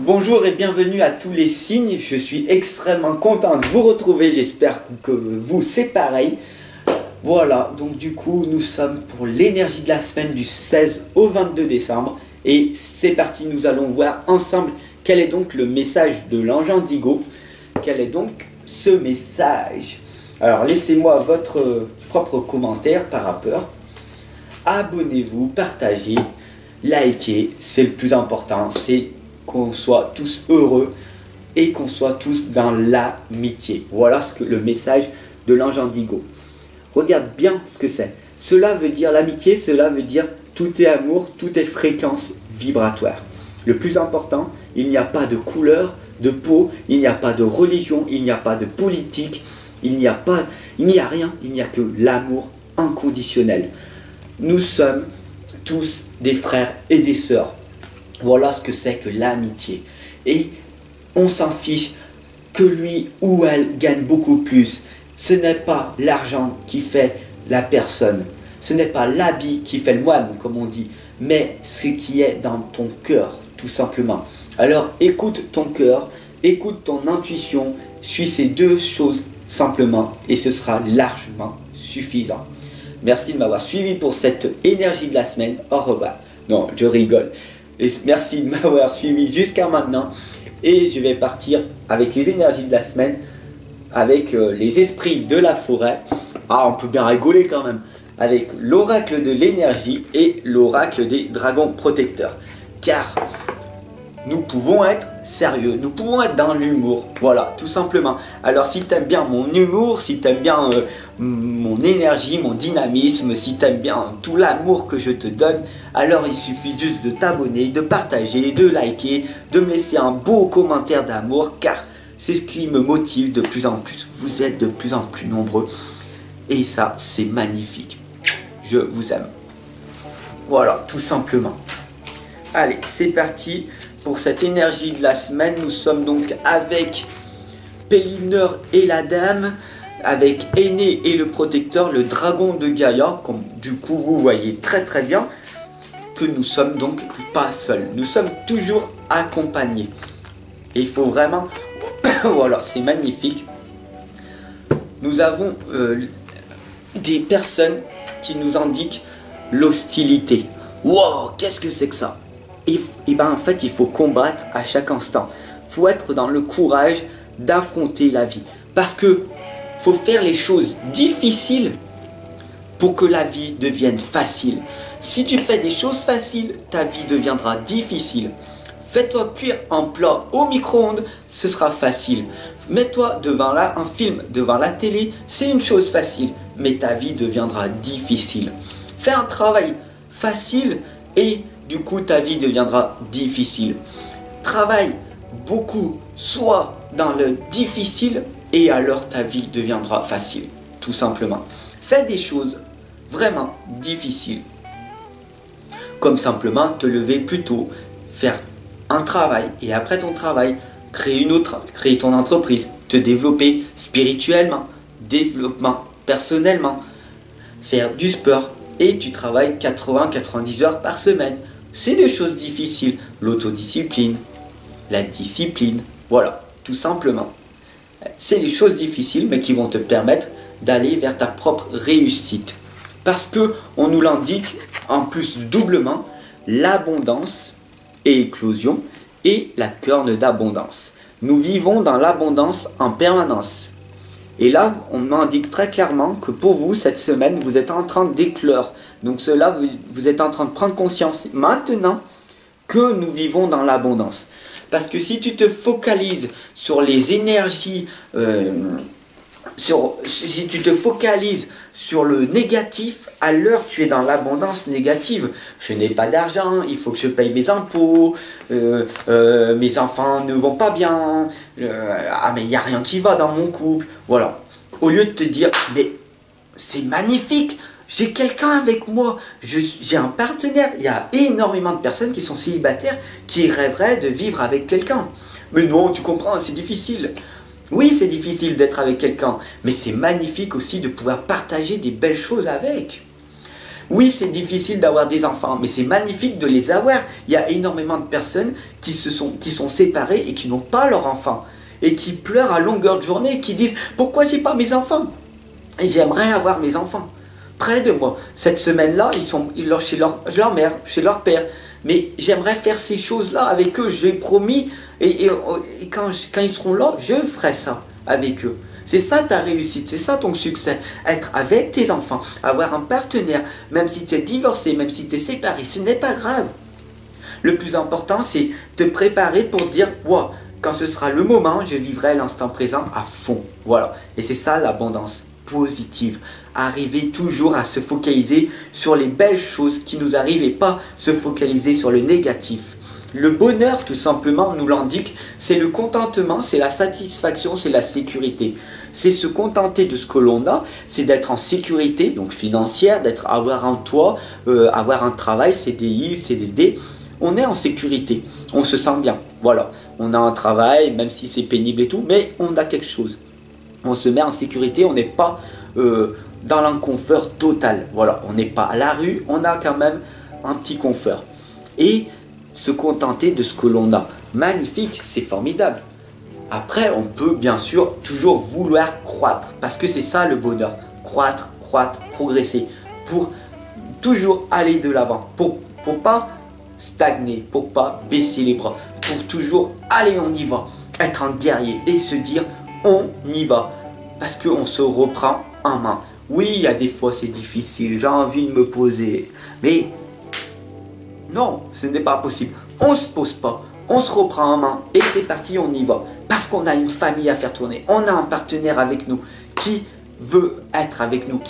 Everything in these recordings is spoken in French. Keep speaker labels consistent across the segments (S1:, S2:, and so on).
S1: Bonjour et bienvenue à tous les signes. Je suis extrêmement content de vous retrouver. J'espère que vous c'est pareil. Voilà, donc du coup nous sommes pour l'énergie de la semaine du 16 au 22 décembre. Et c'est parti, nous allons voir ensemble quel est donc le message de l'ange Indigo. Quel est donc ce message? Alors laissez-moi votre propre commentaire par rapport. Abonnez-vous, partagez, likez, c'est le plus important. C'est qu'on soit tous heureux et qu'on soit tous dans l'amitié. Voilà ce que le message de l'ange Indigo. Regarde bien ce que c'est. Cela veut dire l'amitié, cela veut dire tout est amour, tout est fréquence vibratoire. Le plus important, il n'y a pas de couleur de peau, il n'y a pas de religion, il n'y a pas de politique, il n'y a rien, il n'y a que l'amour inconditionnel. Nous sommes tous des frères et des sœurs. Voilà ce que c'est que l'amitié. Et on s'en fiche que lui ou elle gagne beaucoup plus. Ce n'est pas l'argent qui fait la personne. Ce n'est pas l'habit qui fait le moine, comme on dit. Mais ce qui est dans ton cœur, tout simplement. Alors écoute ton cœur, écoute ton intuition. Suis ces deux choses simplement. Et ce sera largement suffisant. Merci de m'avoir suivi pour cette énergie de la semaine. Au revoir. Non, je rigole. Et merci de m'avoir suivi jusqu'à maintenant. Et je vais partir avec les énergies de la semaine, avec les esprits de la forêt. Ah, on peut bien rigoler quand même. Avec l'oracle de l'énergie et l'oracle des dragons protecteurs. Car nous pouvons être sérieux, nous pouvons être dans l'humour. Voilà, tout simplement. Alors si tu aimes bien mon humour, si tu aimes bien mon énergie, mon dynamisme, si tu aimes bien tout l'amour que je te donne, alors il suffit juste de t'abonner, de partager, de liker, de me laisser un beau commentaire d'amour, car c'est ce qui me motive de plus en plus. Vous êtes de plus en plus nombreux et ça, c'est magnifique. Je vous aime. Voilà, tout simplement. Allez, c'est parti pour cette énergie de la semaine. Nous sommes donc avec Pélineur et la dame, avec Aîné et le protecteur, le dragon de Gaïa. Comme du coup vous voyez très très bien que nous sommes donc pas seuls. Nous sommes toujours accompagnés. Et il faut vraiment... voilà, c'est magnifique. Nous avons des personnes qui nous indiquent l'hostilité. Wow, qu'est-ce que c'est que ça? Et ben en fait, il faut combattre à chaque instant. Il faut être dans le courage d'affronter la vie. Parce que faut faire les choses difficiles pour que la vie devienne facile. Si tu fais des choses faciles, ta vie deviendra difficile. Fais-toi cuire un plat au micro-ondes, ce sera facile. Mets-toi devant un film, devant la télé, c'est une chose facile, mais ta vie deviendra difficile. Fais un travail facile et du coup ta vie deviendra difficile. Travaille beaucoup, soit dans le difficile et alors ta vie deviendra facile, tout simplement. Fais des choses vraiment difficiles, comme simplement te lever plus tôt, faire un travail et après ton travail, créer ton entreprise, te développer spirituellement, développement personnellement, faire du sport et tu travailles 80-90 heures par semaine. C'est des choses difficiles, l'autodiscipline, la discipline, voilà, tout simplement. C'est des choses difficiles mais qui vont te permettre d'aller vers ta propre réussite. Parce que on nous l'indique en plus doublement, l'abondance et éclosion et la corne d'abondance. Nous vivons dans l'abondance en permanence. Et là, on m'indique très clairement que pour vous, cette semaine, vous êtes en train d'éclore. Donc cela, vous êtes en train de prendre conscience maintenant que nous vivons dans l'abondance. Parce que si tu te focalises sur les énergies, si tu te focalises sur le négatif, alors tu es dans l'abondance négative. Je n'ai pas d'argent, il faut que je paye mes impôts, mes enfants ne vont pas bien, ah mais il n'y a rien qui va dans mon couple. Voilà. Au lieu de te dire, mais c'est magnifique, j'ai quelqu'un avec moi, j'ai un partenaire. Il y a énormément de personnes qui sont célibataires qui rêveraient de vivre avec quelqu'un. Mais non, tu comprends, c'est difficile. Oui, c'est difficile d'être avec quelqu'un, mais c'est magnifique aussi de pouvoir partager des belles choses avec. Oui, c'est difficile d'avoir des enfants, mais c'est magnifique de les avoir. Il y a énormément de personnes qui sont séparées et qui n'ont pas leurs enfants. Et qui pleurent à longueur de journée, qui disent « Pourquoi j'ai pas mes enfants ?» Et j'aimerais avoir mes enfants près de moi. Cette semaine-là, ils sont chez leur mère, chez leur père. Mais j'aimerais faire ces choses-là avec eux. J'ai promis. Et quand ils seront là, je ferai ça avec eux. C'est ça ta réussite, c'est ça ton succès. Être avec tes enfants, avoir un partenaire, même si tu es divorcé, même si tu es séparé, ce n'est pas grave. Le plus important, c'est te préparer pour dire « Wow, quand ce sera le moment, je vivrai l'instant présent à fond. » Voilà. Et c'est ça l'abondance positive. Arriver toujours à se focaliser sur les belles choses qui nous arrivent et pas se focaliser sur le négatif. Le bonheur, tout simplement, nous l'indique, c'est le contentement, c'est la satisfaction, c'est la sécurité. C'est se contenter de ce que l'on a, c'est d'être en sécurité, donc financière, avoir un toit, avoir un travail, CDI, CDD. On est en sécurité, on se sent bien, voilà. On a un travail, même si c'est pénible et tout, mais on a quelque chose. On se met en sécurité, on n'est pas dans l'inconfort total. Voilà, on n'est pas à la rue, on a quand même un petit confort. Et se contenter de ce que l'on a. Magnifique, c'est formidable. Après, on peut bien sûr toujours vouloir croître, parce que c'est ça le bonheur. Croître, progresser, pour toujours aller de l'avant, pour pas stagner, pour pas baisser les bras, pour toujours aller, on y va, être un guerrier et se dire on y va, parce qu'on se reprend en main. Oui, il y a des fois c'est difficile, j'ai envie de me poser, mais non, ce n'est pas possible. On ne se pose pas, on se reprend en main et c'est parti, on y va. Parce qu'on a une famille à faire tourner, on a un partenaire avec nous qui veut être avec nous,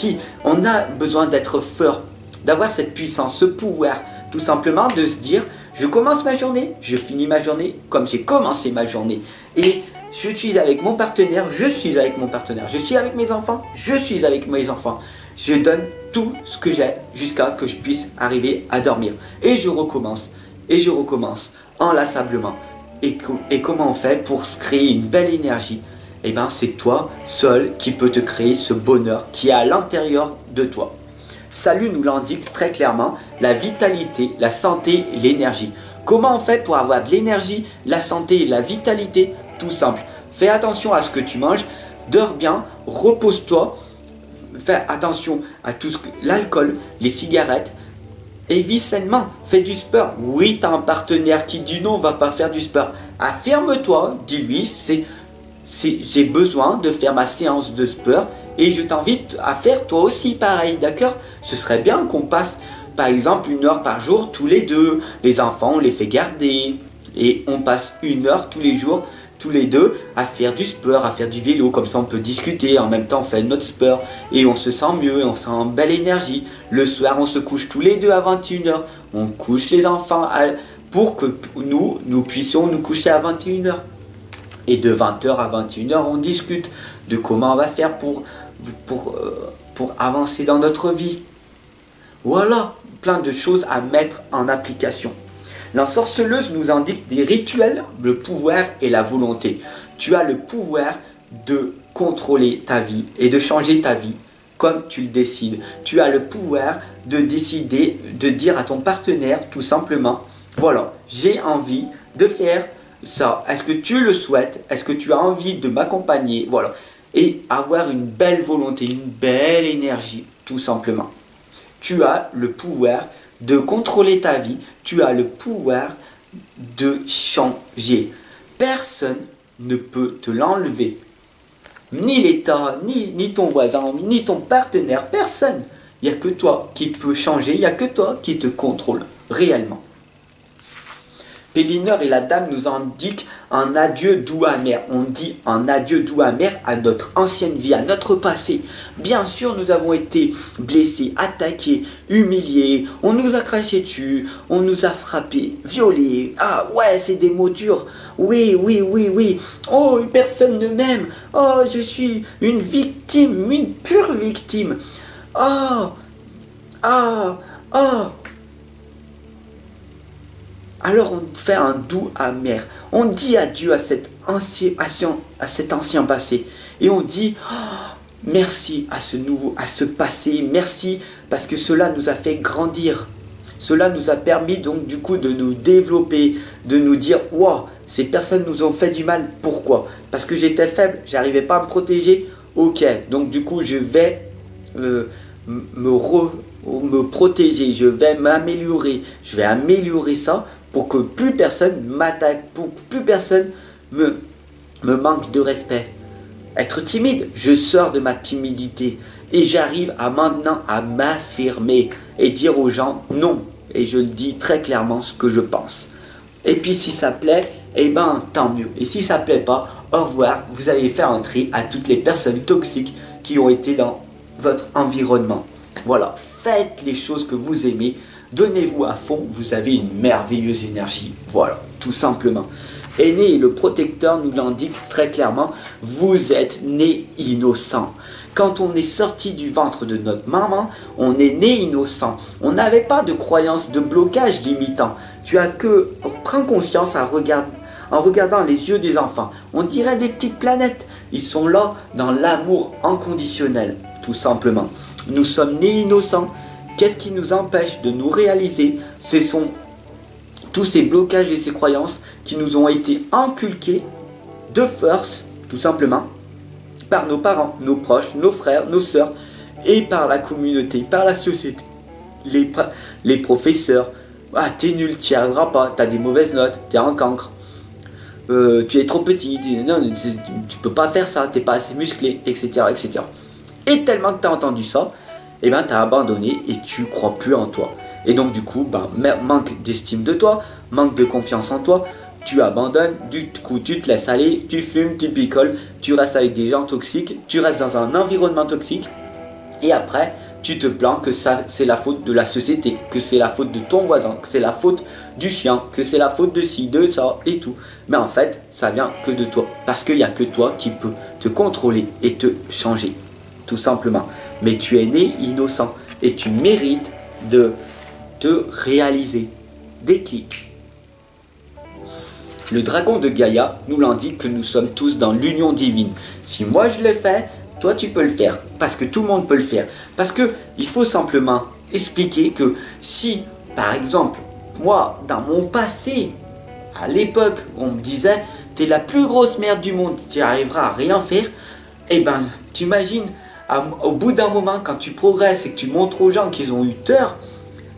S1: on a besoin d'être fort, d'avoir cette puissance, ce pouvoir, tout simplement de se dire, je commence ma journée, je finis ma journée comme j'ai commencé ma journée. Et je suis avec mon partenaire, je suis avec mon partenaire, je suis avec mes enfants, je suis avec mes enfants. Je donne tout ce que j'ai jusqu'à que je puisse arriver à dormir. Et je recommence inlassablement. Et comment on fait pour se créer une belle énergie? Eh bien, c'est toi seul qui peux te créer ce bonheur qui est à l'intérieur de toi. Salut nous l'indique très clairement, la vitalité, la santé, l'énergie. Comment on fait pour avoir de l'énergie, la santé et la vitalité? Tout simple. Fais attention à ce que tu manges, dors bien, repose-toi, fais attention à tout ce que l'alcool, les cigarettes, et vis sainement, fais du sport. Oui, tu as un partenaire qui dit non, on va pas faire du sport. Affirme-toi, dis-lui, j'ai besoin de faire ma séance de sport et je t'invite à faire toi aussi pareil, d'accord? Ce serait bien qu'on passe par exemple 1 heure par jour tous les deux. Les enfants, on les fait garder et on passe 1 heure tous les jours, tous les deux, à faire du sport, à faire du vélo. Comme ça on peut discuter, en même temps on fait notre sport et on se sent mieux, on sent une belle énergie. Le soir on se couche tous les deux à 21 heures. On couche les enfants pour que nous puissions nous coucher à 21 heures. Et de 20 heures à 21 heures, on discute de comment on va faire pour avancer dans notre vie. Voilà, plein de choses à mettre en application. L'ensorceleuse nous indique des rituels, le pouvoir et la volonté. Tu as le pouvoir de contrôler ta vie et de changer ta vie comme tu le décides. Tu as le pouvoir de décider, de dire à ton partenaire tout simplement, voilà, j'ai envie de faire ça. Est-ce que tu le souhaites? Est-ce que tu as envie de m'accompagner? Voilà. Et avoir une belle volonté, une belle énergie, tout simplement. Tu as le pouvoir de contrôler ta vie, tu as le pouvoir de changer. Personne ne peut te l'enlever. Ni l'État, ni ton voisin, ni ton partenaire, personne. Il n'y a que toi qui peux changer, il n'y a que toi qui te contrôle réellement. Pélineur et la dame nous indiquent un adieu doux amer. On dit un adieu doux amer à notre ancienne vie, à notre passé. Bien sûr, nous avons été blessés, attaqués, humiliés. On nous a craché dessus, on nous a frappés, violés. Ah ouais, c'est des mots durs. Oui. Oh, personne ne m'aime. Oh, je suis une victime, une pure victime. Oh. Alors on fait un doux amer. On dit adieu à cet ancien passé. Et on dit, oh, Merci à ce nouveau, à ce passé. Merci parce que cela nous a fait grandir. Cela nous a permis donc du coup de nous développer, de nous dire wow, ces personnes nous ont fait du mal. Pourquoi? Parce que j'étais faible, j'arrivais pas à me protéger. Ok, donc du coup je vais me protéger, je vais m'améliorer, je vais améliorer ça pour que plus personne m'attaque, pour que plus personne me manque de respect. Être timide, je sors de ma timidité et j'arrive à maintenant à m'affirmer et dire aux gens non. Et je le dis très clairement ce que je pense. Et puis si ça plaît, eh ben tant mieux. Et si ça plaît pas, au revoir. Vous allez faire un tri à toutes les personnes toxiques qui ont été dans votre environnement. Voilà, faites les choses que vous aimez. Donnez-vous à fond, vous avez une merveilleuse énergie. Voilà, tout simplement. Aîné, le protecteur nous l'indique très clairement, vous êtes né innocent. Quand on est sorti du ventre de notre maman, on est né innocent. On n'avait pas de croyances, de blocage limitant. Tu as que prends conscience en regardant les yeux des enfants. On dirait des petites planètes. Ils sont là dans l'amour inconditionnel, tout simplement. Nous sommes nés innocents. Qu'est-ce qui nous empêche de nous réaliser? Ce sont tous ces blocages et ces croyances qui nous ont été inculqués de force, tout simplement, par nos parents, nos proches, nos frères, nos sœurs, et par la communauté, par la société, les professeurs. Ah, t'es nul, t'y arriveras pas, t'as des mauvaises notes, t'es un cancre, tu es trop petit, non, tu peux pas faire ça, t'es pas assez musclé, etc., etc. Et tellement que t'as entendu ça, et ben t'as abandonné et tu crois plus en toi. Et donc du coup, manque d'estime de toi, manque de confiance en toi, tu abandonnes, du coup tu te laisses aller, tu fumes, tu picoles, tu restes avec des gens toxiques, tu restes dans un environnement toxique, et après tu te plains que ça c'est la faute de la société, que c'est la faute de ton voisin, que c'est la faute du chien, que c'est la faute de ci, de ça et tout. Mais en fait, ça vient que de toi, parce qu'il n'y a que toi qui peux te contrôler et te changer, tout simplement. Mais tu es né innocent et tu mérites de te réaliser. Déclic. Le dragon de Gaïa nous l'indique que nous sommes tous dans l'union divine. Si moi je l'ai fait, toi tu peux le faire. Parce que tout le monde peut le faire. Parce que il faut simplement expliquer que si, par exemple, moi, dans mon passé, à l'époque, on me disait « T'es la plus grosse merde du monde, tu arriveras à rien faire », eh ben, tu imagines, au bout d'un moment, quand tu progresses et que tu montres aux gens qu'ils ont eu tort,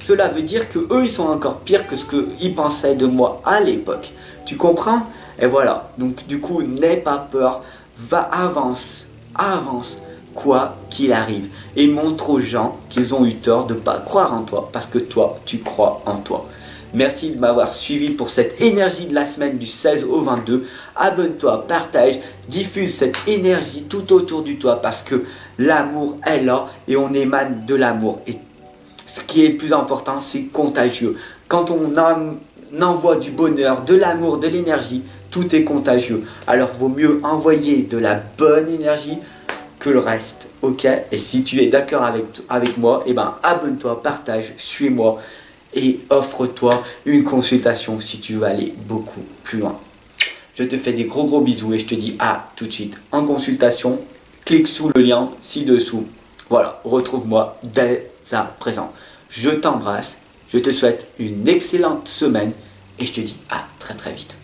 S1: cela veut dire que eux ils sont encore pires que ce qu'ils pensaient de moi à l'époque. Tu comprends? Et voilà, donc du coup, n'aie pas peur, avance, quoi qu'il arrive. Et montre aux gens qu'ils ont eu tort de ne pas croire en toi, parce que toi, tu crois en toi. Merci de m'avoir suivi pour cette énergie de la semaine du 16 au 22. Abonne-toi, partage, diffuse cette énergie tout autour de toi, parce que l'amour est là et on émane de l'amour. Et ce qui est le plus important, c'est contagieux. Quand on envoie du bonheur, de l'amour, de l'énergie, tout est contagieux. Alors, vaut mieux envoyer de la bonne énergie que le reste, ok? Et si tu es d'accord avec moi, eh ben, abonne-toi, partage, suis-moi et offre-toi une consultation si tu veux aller beaucoup plus loin. Je te fais des gros bisous et je te dis à tout de suite en consultation. Clique sous le lien ci-dessous. Voilà, retrouve-moi dès à présent. Je t'embrasse, je te souhaite une excellente semaine et je te dis à très vite.